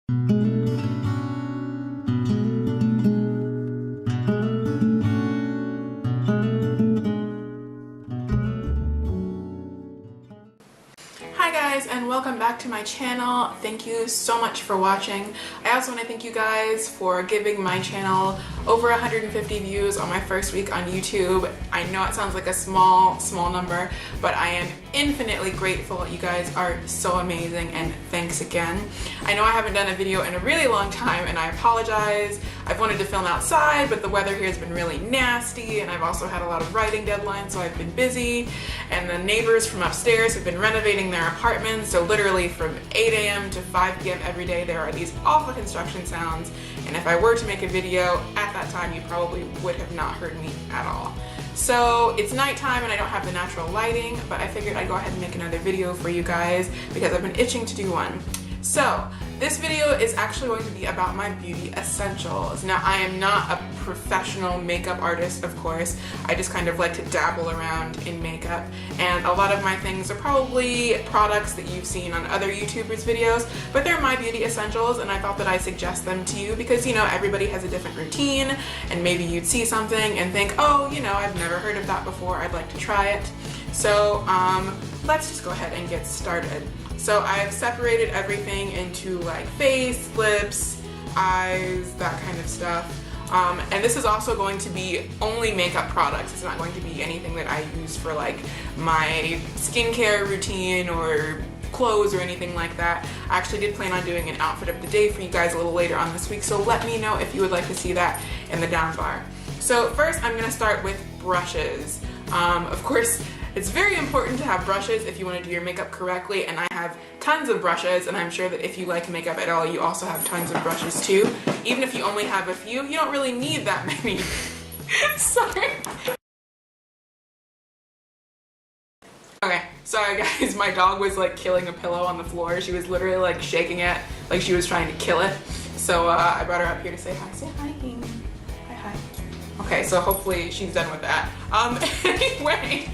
Hi guys, and welcome back to my channel. Thank you so much for watching. I also want to thank you guys for giving my channel over 150 views on my first week on YouTube. I know it sounds like a small number, but I am infinitely grateful. You guys are so amazing, and thanks again. I know I haven't done a video in a really long time, and I apologize. I've wanted to film outside, but the weather here has been really nasty, and I've also had a lot of writing deadlines, so I've been busy. And the neighbors from upstairs have been renovating their apartments, so literally from 8 a.m. to 5 p.m. every day there are these awful construction sounds, and if I were to make a video at that time, you probably would have not heard me at all. So it's nighttime and I don't have the natural lighting, but I figured I'd go ahead and make another video for you guys because I've been itching to do one. So this video is actually going to be about my beauty essentials. Now, I am not a professional makeup artist, of course. I just kind of like to dabble around in makeup, and a lot of my things are probably products that you've seen on other YouTubers' videos, but they're my beauty essentials, and I thought that I'd suggest them to you because, you know, everybody has a different routine, and maybe you'd see something and think, oh, you know, I've never heard of that before, I'd like to try it. So let's just go ahead and get started. So I've separated everything into like face, lips, eyes, that kind of stuff. And this is also going to be only makeup products. It's not going to be anything that I use for like my skincare routine or clothes or anything like that. I actually did plan on doing an outfit of the day for you guys a little later on this week, so let me know if you would like to see that in the down bar. So first I'm going to start with brushes. Of course, it's very important to have brushes if you want to do your makeup correctly, and I have tons of brushes, and I'm sure that if you like makeup at all, you also have tons of brushes too. Even if you only have a few, you don't really need that many. Sorry. Okay, sorry guys, my dog was like killing a pillow on the floor. She was literally like shaking it like she was trying to kill it. So I brought her up here to say hi. Say hi, Heimi. Hi. Okay, so hopefully she's done with that. Anyway,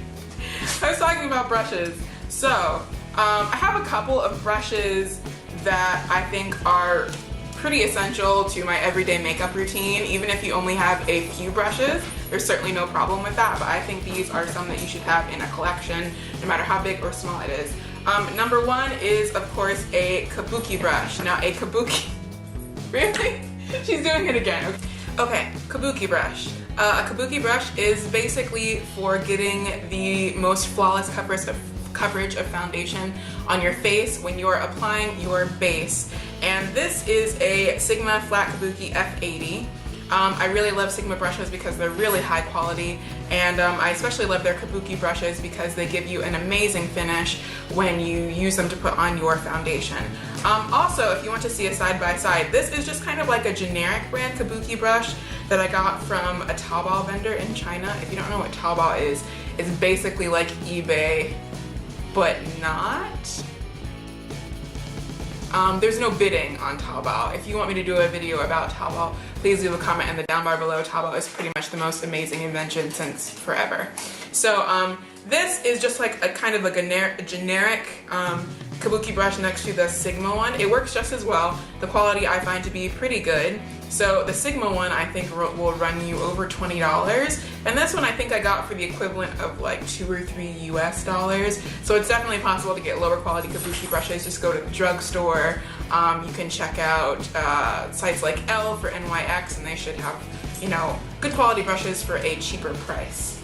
I was talking about brushes. So I have a couple of brushes that I think are pretty essential to my everyday makeup routine. Even if you only have a few brushes, there's certainly no problem with that, but I think these are some that you should have in a collection, no matter how big or small it is. Number one is, of course, a kabuki brush. Now, a kabuki... Really? She's doing it again. Okay, kabuki brush. A kabuki brush is basically for getting the most flawless coverage of foundation on your face when you're applying your base. And this is a Sigma Flat Kabuki F80. I really love Sigma brushes because they're really high quality, and I especially love their kabuki brushes because they give you an amazing finish when you use them to put on your foundation. Also, if you want to see a side-by-side, this is just kind of like a generic brand kabuki brush that I got from a Taobao vendor in China. If you don't know what Taobao is, it's basically like eBay, but not. There's no bidding on Taobao. If you want me to do a video about Taobao, please leave a comment in the down bar below. Taobao is pretty much the most amazing invention since forever. So this is just like a kind of like a generic kabuki brush next to the Sigma one. It works just as well. The quality I find to be pretty good. So the Sigma one I think will run you over $20, and this one I think I got for the equivalent of like $2 or $3 US. So it's definitely possible to get lower quality kabuki brushes. Just go to the drugstore. You can check out sites like L for NYX, and they should have, you know, good quality brushes for a cheaper price.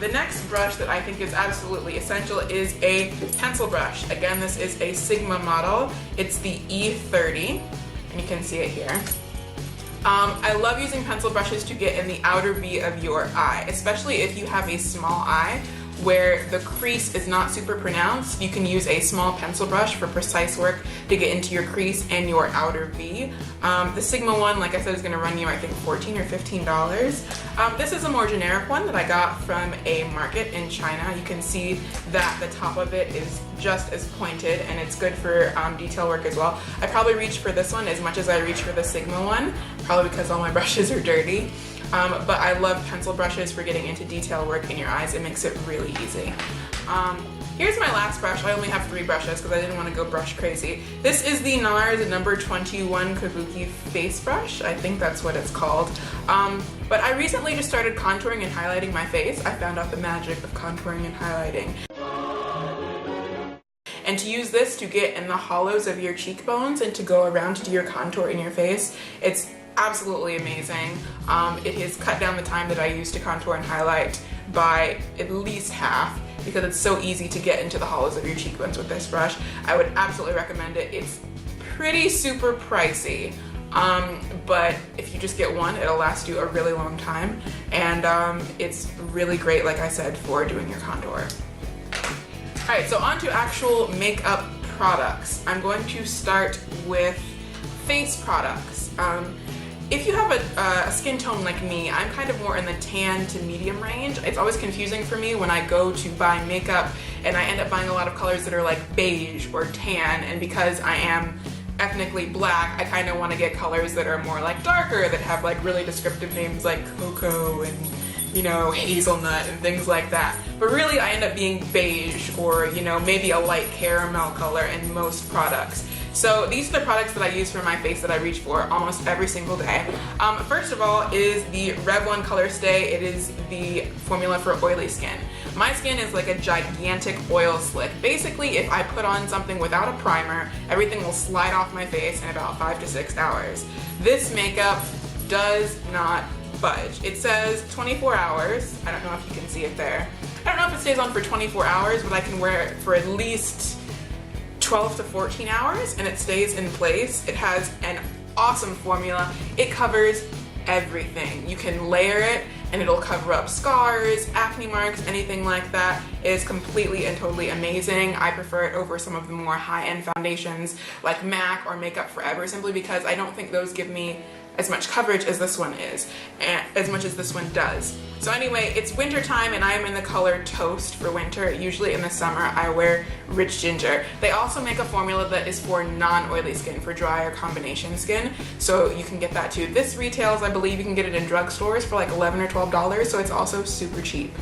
The next brush that I think is absolutely essential is a pencil brush. Again, this is a Sigma model. It's the E30, and you can see it here. I love using pencil brushes to get in the outer V of your eye, especially if you have a small eye where the crease is not super pronounced. You can use a small pencil brush for precise work to get into your crease and your outer V. The Sigma one, like I said, is going to run you I think $14 or $15. This is a more generic one that I got from a market in China. You can see that the top of it is just as pointed, and it's good for detail work as well. I probably reach for this one as much as I reach for the Sigma one, probably because all my brushes are dirty. But I love pencil brushes for getting into detail work in your eyes. It makes it really easy. Here's my last brush. I only have 3 brushes because I didn't want to go brush crazy. This is the NARS number 21 Kabuki face brush. I think that's what it's called. But I recently just started contouring and highlighting my face. I found out the magic of contouring and highlighting. And to use this to get in the hollows of your cheekbones and to go around to do your contour in your face, it's absolutely amazing. It has cut down the time that I use to contour and highlight by at least half because it's so easy to get into the hollows of your cheekbones with this brush. I would absolutely recommend it. It's pretty super pricey, but if you just get one, it'll last you a really long time, and it's really great, like I said, for doing your contour. Alright, so on to actual makeup products. I'm going to start with face products. If you have a skin tone like me, I'm kind of more in the tan to medium range. It's always confusing for me when I go to buy makeup and I end up buying a lot of colors that are like beige or tan, and because I am ethnically black, I kind of want to get colors that are more like darker, that have like really descriptive names like cocoa and, you know, hazelnut and things like that. But really I end up being beige or, you know, maybe a light caramel color in most products. So these are the products that I use for my face that I reach for almost every single day. First of all is the Revlon Colorstay. It is the formula for oily skin. My skin is like a gigantic oil slick. Basically, if I put on something without a primer, everything will slide off my face in about 5 to 6 hours. This makeup does not budge. It says 24 hours. I don't know if you can see it there. I don't know if it stays on for 24 hours, but I can wear it for at least 12 to 14 hours and it stays in place. It has an awesome formula. It covers everything. You can layer it and it'll cover up scars, acne marks, anything like that. It is completely and totally amazing. I prefer it over some of the more high-end foundations like MAC or Makeup Forever, simply because I don't think those give me as much coverage as this one is, and as much as this one does. So anyway, it's winter time and I am in the color Toast for winter. Usually in the summer I wear Rich Ginger. They also make a formula that is for non-oily skin, for dry or combination skin, so you can get that too. This retails, I believe you can get it in drugstores for like $11 or $12, so it's also super cheap.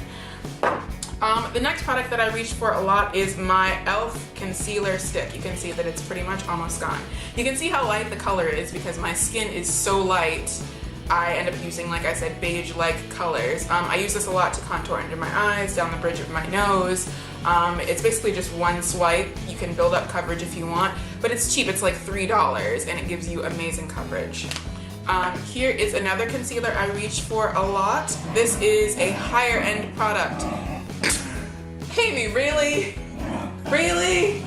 The next product that I reached for a lot is my e.l.f. concealer stick. You can see that it's pretty much almost gone. You can see how light the color is because my skin is so light. I end up using, like I said, beige-like colors. I use this a lot to contour under my eyes, down the bridge of my nose. It's basically just one swipe. You can build up coverage if you want, but it's cheap. It's like $3 and it gives you amazing coverage. Here is another concealer I reach for a lot. This is a higher end product. Heimi, really? Really?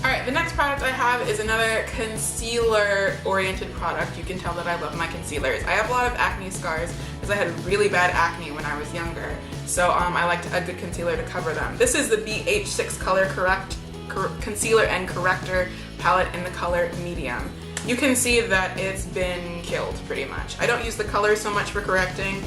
Alright, the next product I have is another concealer-oriented product. You can tell that I love my concealers. I have a lot of acne scars because I had really bad acne when I was younger. So I liked a good concealer to cover them. This is the BH 6 Color Concealer and Corrector palette in the color Medium. You can see that it's been killed pretty much. I don't use the color so much for correcting.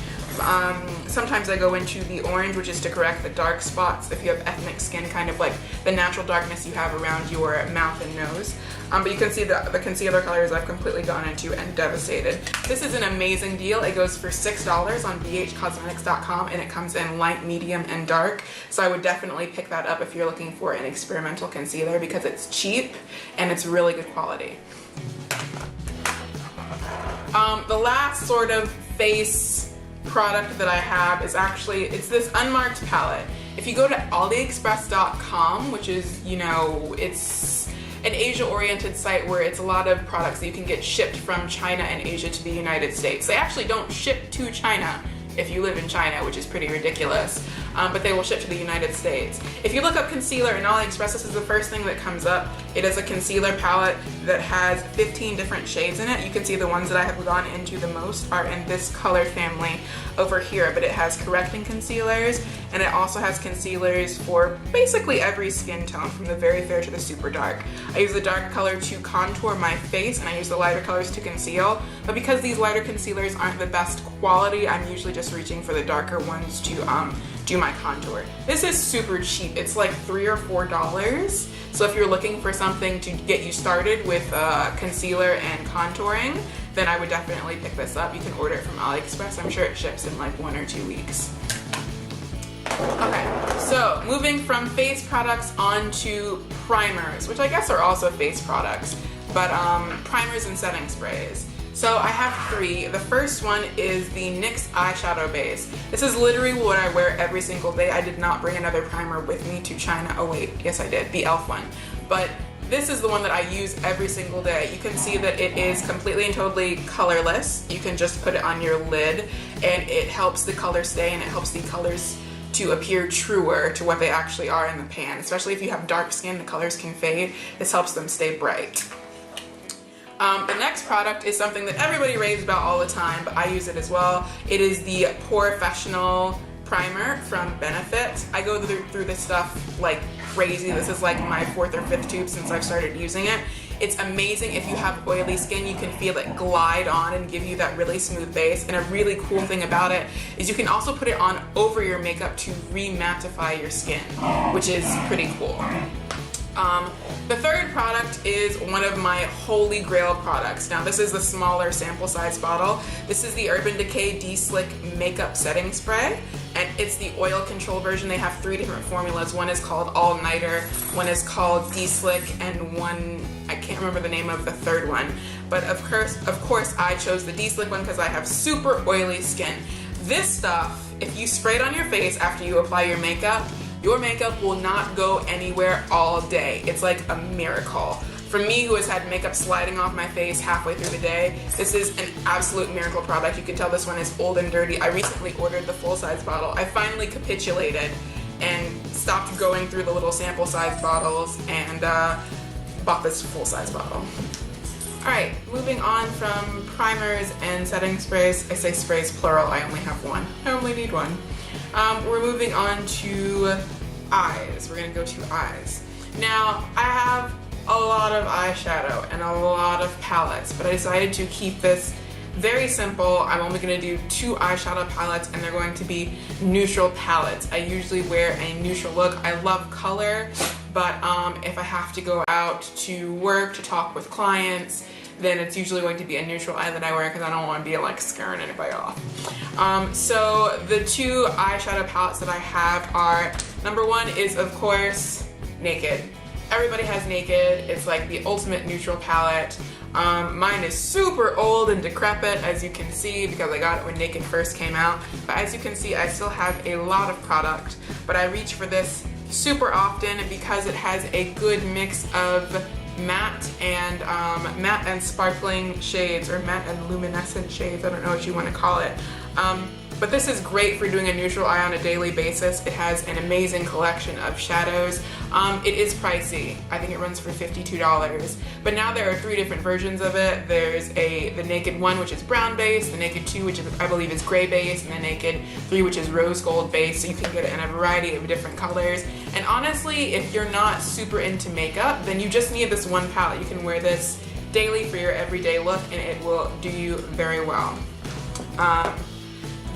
Sometimes I go into the orange, which is to correct the dark spots if you have ethnic skin, kind of like the natural darkness you have around your mouth and nose. But you can see the concealer colors I've completely gone into and devastated. This is an amazing deal. It goes for $6 on bhcosmetics.com and it comes in light, medium, and dark. So I would definitely pick that up if you're looking for an experimental concealer because it's cheap and it's really good quality. The last sort of face product that I have is actually, it's this Unmarked palette. If you go to Aliexpress.com, which is, you know, it's an Asia-oriented site where it's a lot of products that you can get shipped from China and Asia to the United States. They actually don't ship to China if you live in China, which is pretty ridiculous, but they will ship to the United States. If you look up concealer in AliExpress, this is the first thing that comes up. It is a concealer palette that has 15 different shades in it. You can see the ones that I have gone into the most are in this color family over here, but it has correcting concealers, and it also has concealers for basically every skin tone, from the very fair to the super dark. I use the dark color to contour my face, and I use the lighter colors to conceal, but because these lighter concealers aren't the best quality, I'm usually just reaching for the darker ones to do my contour. This is super cheap. It's like $3 or $4. So if you're looking for something to get you started with concealer and contouring, then I would definitely pick this up. You can order it from Aliexpress. I'm sure it ships in like 1 or 2 weeks. Okay, so moving from face products onto primers, which I guess are also face products, but primers and setting sprays. So I have 3. The first one is the NYX eyeshadow base. This is literally what I wear every single day. I did not bring another primer with me to China. Oh wait, yes I did, the e.l.f. one. But this is the one that I use every single day. You can see that it is completely and totally colorless. You can just put it on your lid and it helps the color stay, and it helps the colors to appear truer to what they actually are in the pan. Especially if you have dark skin, the colors can fade. This helps them stay bright. The next product is something that everybody raves about all the time, but I use it as well. It is the Porefessional primer from Benefit. I go through this stuff like crazy. This is like my 4th or 5th tube since I've started using it. It's amazing if you have oily skin. You can feel it glide on and give you that really smooth base. And a really cool thing about it is you can also put it on over your makeup to re-mattify your skin, which is pretty cool. The third product is one of my holy grail products. Now this is the smaller sample size bottle. This is the Urban Decay De-Slick Makeup Setting Spray, and it's the oil control version. They have 3 different formulas. One is called All Nighter, one is called De-Slick, and one, I can't remember the name of the third one. But of course I chose the De-Slick one because I have super oily skin. This stuff, if you spray it on your face after you apply your makeup will not go anywhere all day. It's like a miracle. For me, who has had makeup sliding off my face halfway through the day, this is an absolute miracle product. You can tell this one is old and dirty. I recently ordered the full-size bottle. I finally capitulated and stopped going through the little sample size bottles and bought this full-size bottle. Alright, moving on from primers and setting sprays. I say sprays plural, I only have one. I only need one. We're moving on to eyes. We're gonna go to eyes. Now, I have a lot of eyeshadow and a lot of palettes, but I decided to keep this very simple. I'm only gonna do 2 eyeshadow palettes, and they're going to be neutral palettes. I usually wear a neutral look. I love color, but if I have to go out to work, to talk with clients, then it's usually going to be a neutral eye that I wear because I don't want to be like scaring anybody off. So the 2 eyeshadow palettes that I have are, number 1 is of course Naked. Everybody has Naked. It's like the ultimate neutral palette. Mine is super old and decrepit, as you can see, because I got it when Naked first came out. But as you can see, I still have a lot of product, but I reach for this super often because it has a good mix of matte and sparkling shades, or matte and luminescent shades. I don't know what you want to call it. But this is great for doing a neutral eye on a daily basis. It has an amazing collection of shadows. It is pricey. I think it runs for $52. But now there are 3 different versions of it. There's the Naked 1, which is brown base, the Naked 2, which I believe is gray base, and the Naked 3, which is rose gold base. So you can get it in a variety of different colors. And honestly, if you're not super into makeup, then you just need this one palette. You can wear this daily for your everyday look, and it will do you very well.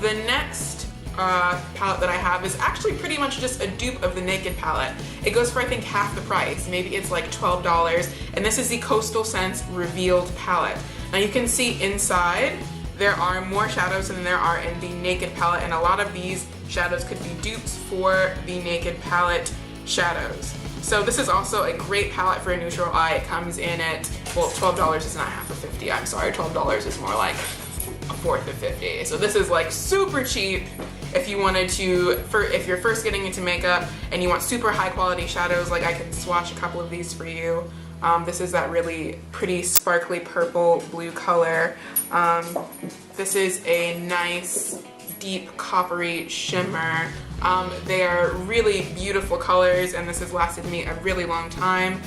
The next palette that I have is actually pretty much just a dupe of the Naked palette. It goes for I think half the price. Maybe it's like $12, and this is the Coastal Scents Revealed palette. Now you can see inside there are more shadows than there are in the Naked palette, and a lot of these shadows could be dupes for the Naked palette shadows. So this is also a great palette for a neutral eye. It comes in at, well, $12 is not half of 50. I'm sorry, $12 is more like a 4th of 50. So this is like super cheap if you wanted to, if you're first getting into makeup and you want super high quality shadows. Like I can swatch a couple of these for you. This is that really pretty sparkly purple blue color. This is a nice deep coppery shimmer. They are really beautiful colors, and this has lasted me a really long time.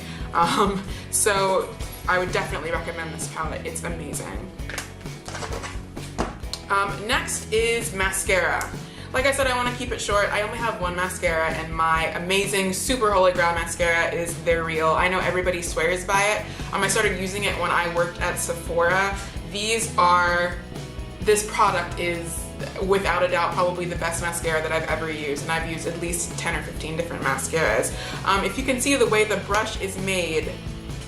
So I would definitely recommend this palette. It's amazing. Next is mascara. Like I said, I want to keep it short. I only have one mascara, and my amazing Super Holy Grail mascara is They're Real. I know everybody swears by it. I started using it when I worked at Sephora. This product is without a doubt probably the best mascara that I've ever used, and I've used at least 10 or 15 different mascaras. If you can see the way the brush is made,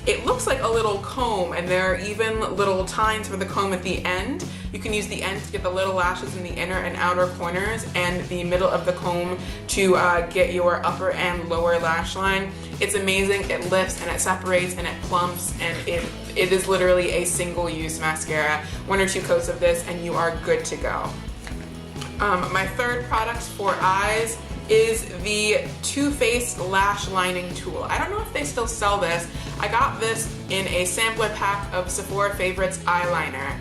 it looks like a little comb, and there are even little tines for the comb at the end. You can use the end to get the little lashes in the inner and outer corners, and the middle of the comb to get your upper and lower lash line. It's amazing. It lifts and it separates and it plumps, and it is literally a single-use mascara. 1 or 2 coats of this and you are good to go. My third product for eyes is the Too Faced Lash Lining Tool. I don't know if they still sell this. I got this in a sampler pack of Sephora Favorites eyeliner.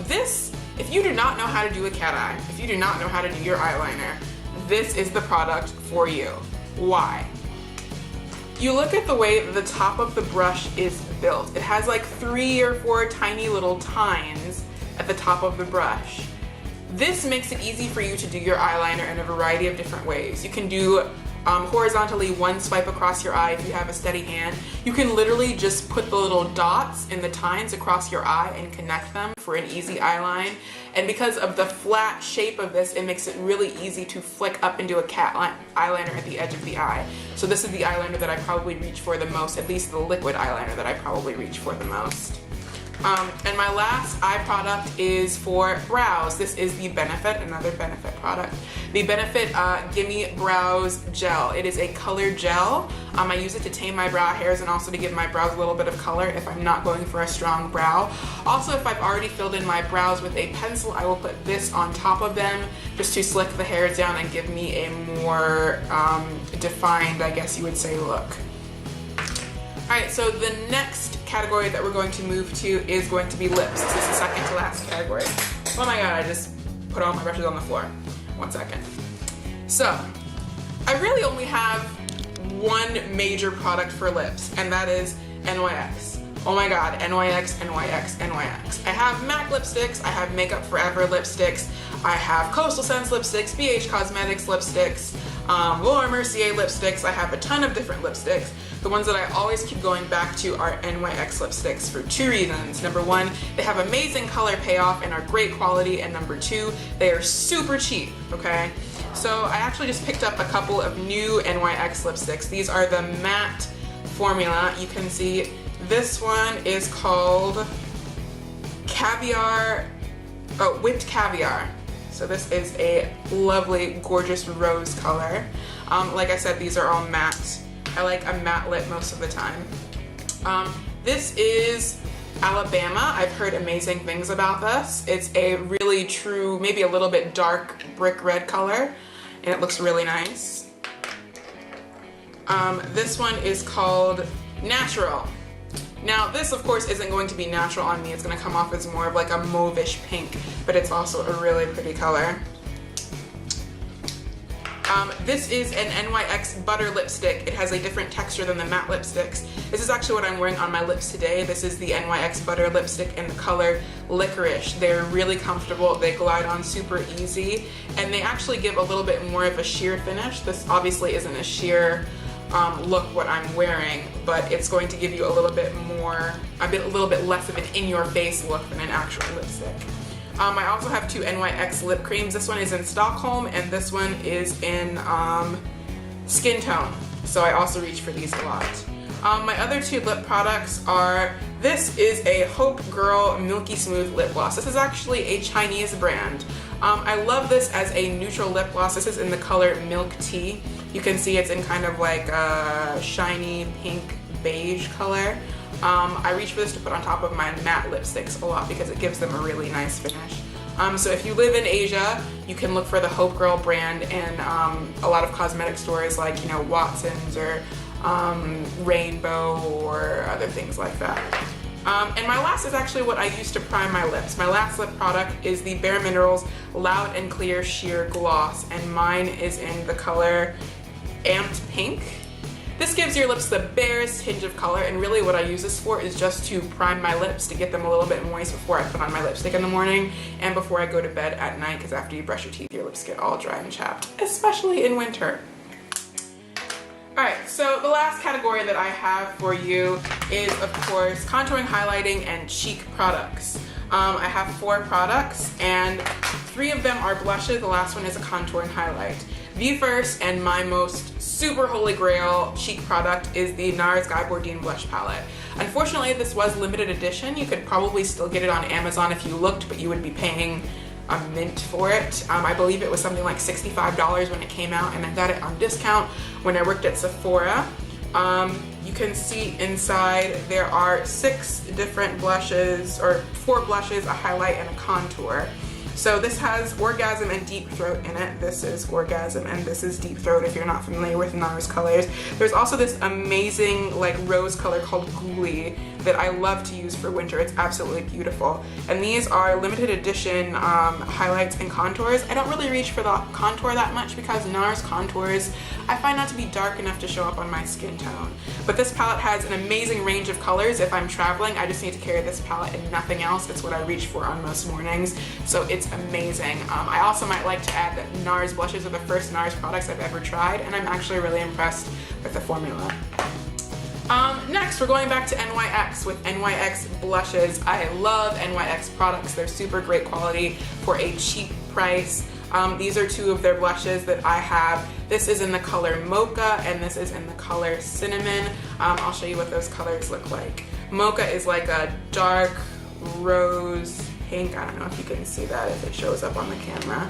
This, if you do not know how to do a cat eye, if you do not know how to do your eyeliner, this is the product for you. Why? You look at the way the top of the brush is built. It has like 3 or 4 tiny little tines at the top of the brush. This makes it easy for you to do your eyeliner in a variety of different ways. You can do horizontally 1 swipe across your eye if you have a steady hand. You can literally just put the little dots in the tines across your eye and connect them for an easy eyeline. And because of the flat shape of this, it makes it really easy to flick up into a cat eyeliner at the edge of the eye. So this is the eyeliner that I probably reach for the most, at least the liquid eyeliner that I probably reach for the most. And my last eye product is for brows. This is the Benefit, another Benefit product. The Benefit Gimme Brows Gel. It is a colored gel. I use it to tame my brow hairs and also to give my brows a little bit of color if I'm not going for a strong brow. Also, if I've already filled in my brows with a pencil, I will put this on top of them just to slick the hairs down and give me a more defined, I guess you would say, look. Alright, so the next category that we're going to move to is going to be lips. This is the second to last category. Oh my god, I just put all my brushes on the floor. 1 second. So, I really only have one major product for lips, and that is NYX. Oh my god, NYX, NYX, NYX. I have MAC lipsticks, I have Makeup Forever lipsticks, I have Coastal Scents lipsticks, BH Cosmetics lipsticks, Laura Mercier lipsticks. I have a ton of different lipsticks. The ones that I always keep going back to are NYX lipsticks for 2 reasons. Number 1, they have amazing color payoff and are great quality, and number 2, they are super cheap, okay? So I actually just picked up a couple of new NYX lipsticks. These are the matte formula. You can see this one is called Whipped Caviar. So this is a lovely, gorgeous rose color. Like I said, these are all matte. I like a matte lip most of the time. This is Alabama. I've heard amazing things about this. It's a really true, maybe a little bit dark brick red color, and it looks really nice. This one is called Natural. Now this of course isn't going to be natural on me. It's going to come off as more of like a mauve-ish pink, but it's also a really pretty color. This is an NYX Butter Lipstick. It has a different texture than the matte lipsticks. This is actually what I'm wearing on my lips today. This is the NYX Butter Lipstick in the color Licorice. They're really comfortable, they glide on super easy, and they actually give a little bit more of a sheer finish. This obviously isn't a sheer look what I'm wearing, but it's going to give you a little bit more, a little bit less of an in-your-face look than an actual lipstick. I also have 2 NYX lip creams. This one is in Stockholm and this one is in Skin Tone. So I also reach for these a lot. My other 2 lip products are, this is a Hope Girl Milky Smooth Lip Gloss. This is actually a Chinese brand. I love this as a neutral lip gloss. This is in the color Milk Tea. You can see it's in kind of like a shiny pink beige color. I reach for this to put on top of my matte lipsticks a lot because it gives them a really nice finish. So if you live in Asia, you can look for the Hope Girl brand in a lot of cosmetic stores like, you know, Watson's or Rainbow or other things like that. And my last is actually what I use to prime my lips. My last lip product is the Bare Minerals Loud and Clear Sheer Gloss, and mine is in the color Amped Pink. This gives your lips the barest hint of color, and really what I use this for is just to prime my lips to get them a little bit moist before I put on my lipstick in the morning and before I go to bed at night, because after you brush your teeth, your lips get all dry and chapped, especially in winter. Alright, so the last category that I have for you is, of course, contouring, highlighting, and cheek products. I have 4 products, and 3 of them are blushes, the last one is a contour and highlight. The first and my most super holy grail cheek product is the NARS Bourdain Blush Palette. Unfortunately, this was limited edition. You could probably still get it on Amazon if you looked, but you would be paying a mint for it. I believe it was something like $65 when it came out, and I got it on discount when I worked at Sephora. You can see inside there are 6 different blushes, or 4 blushes, a highlight, and a contour. So this has Orgasm and Deep Throat in it. This is Orgasm and this is Deep Throat if you're not familiar with NARS colors. There's also this amazing like rose color called Ghoulie that I love to use for winter. It's absolutely beautiful. And these are limited edition highlights and contours. I don't really reach for the contour that much because NARS contours I find not to be dark enough to show up on my skin tone. But this palette has an amazing range of colors. If I'm traveling, I just need to carry this palette and nothing else. It's what I reach for on most mornings. So it's amazing. I also might like to add that NARS blushes are the first NARS products I've ever tried, and I'm actually really impressed with the formula. Next, we're going back to NYX with NYX blushes. I love NYX products. They're super great quality for a cheap price. These are 2 of their blushes that I have. This is in the color Mocha and this is in the color Cinnamon. I'll show you what those colors look like. Mocha is like a dark rose pink. I don't know if you can see that if it shows up on the camera.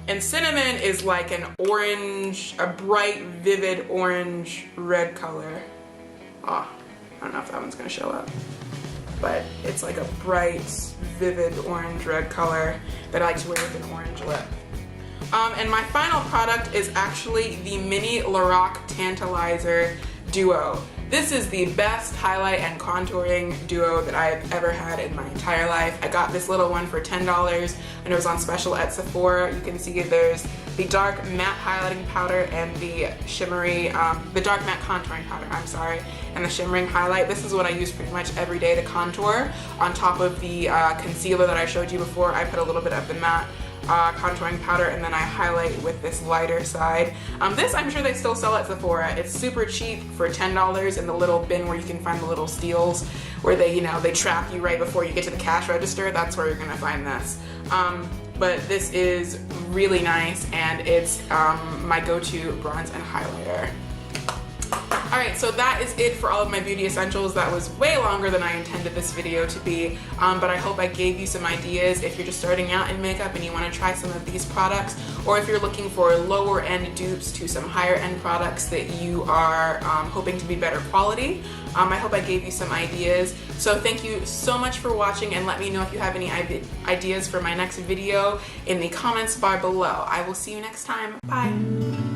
And Cinnamon is like an orange, a bright, vivid orange red color. Oh, I don't know if that one's gonna show up. But it's like a bright, vivid orange red color that I like to wear with an orange lip. And my final product is actually the Mini Lorac Tantalizer Duo. This is the best highlight and contouring duo that I've ever had in my entire life. I got this little one for $10 and it was on special at Sephora. You can see there's the dark matte highlighting powder and the shimmery, the dark matte contouring powder, I'm sorry, and the shimmering highlight. This is what I use pretty much every day to contour. On top of the concealer that I showed you before, I put a little bit of the matte contouring powder and then I highlight with this lighter side. This I'm sure they still sell at Sephora. It's super cheap for $10 in the little bin where you can find the little steals where they, you know, they trap you right before you get to the cash register. That's where you're gonna find this. But this is really nice and it's my go-to bronze and highlighter. Alright, so that is it for all of my beauty essentials. That was way longer than I intended this video to be, but I hope I gave you some ideas if you're just starting out in makeup and you want to try some of these products, or if you're looking for lower end dupes to some higher end products that you are hoping to be better quality. I hope I gave you some ideas. So thank you so much for watching, and let me know if you have any ideas for my next video in the comments bar below. I will see you next time. Bye!